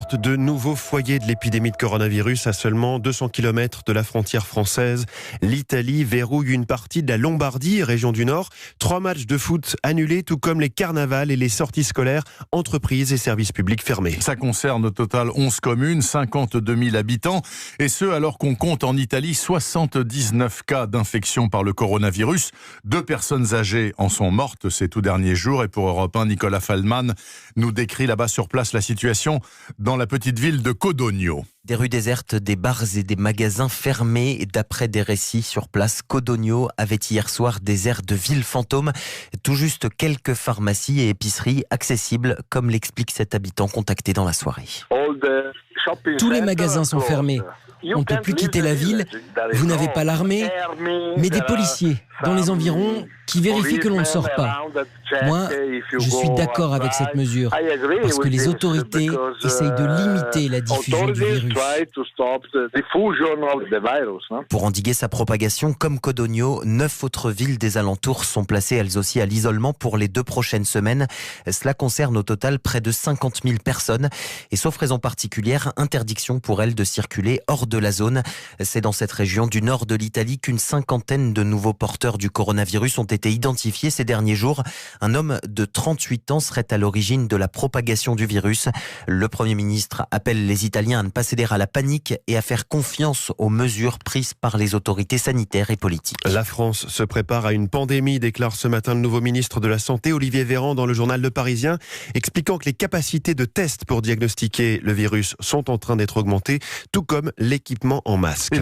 alerte de nouveaux foyers de l'épidémie de coronavirus à seulement 200 km de la frontière française. L'Italie verrouille une partie de la Lombardie, région du Nord. 3 matchs de foot annulés, tout comme les carnavals et les sorties scolaires, entreprises et services publics fermés. Ça concerne au total 11 communes, 52 000 habitants. Et ce, alors qu'on compte en Italie 79 cas d'infection par le coronavirus. 2 personnes âgées en sont mortes ces tout derniers jours. Et pour Europe 1, Nicolas Feldman nous décrit là-bas sur place la situation dans la petite ville de Codogno. Des rues désertes, des bars et des magasins fermés. D'après des récits sur place, Codogno avait hier soir des airs de ville fantôme. Tout juste quelques pharmacies et épiceries accessibles, comme l'explique cet habitant contacté dans la soirée. Tous les magasins sont fermés. On ne peut plus quitter la ville. Vous n'avez pas l'armée, mais des policiers dans les environs qui vérifient que l'on ne sort pas. Moi, je suis d'accord avec cette mesure, parce que les autorités essayent de limiter la diffusion du virus. Pour endiguer sa propagation, comme Codogno, 9 autres villes des alentours sont placées elles aussi à l'isolement pour les 2 prochaines semaines. Cela concerne au total près de 50 000 personnes. Et sauf raison particulière, interdiction pour elles de circuler hors de la zone. C'est dans cette région du nord de l'Italie qu'une 50aine de nouveaux porteurs du coronavirus ont été identifiés ces derniers jours. Un homme de 38 ans serait à l'origine de la propagation du virus. Le Premier ministre appelle les Italiens à ne pas céder à la panique et à faire confiance aux mesures prises par les autorités sanitaires et politiques. La France se prépare à une pandémie, déclare ce matin le nouveau ministre de la Santé, Olivier Véran, dans le journal Le Parisien, expliquant que les capacités de tests pour diagnostiquer le virus sont en train d'être augmentées, tout comme l'équipement en masque.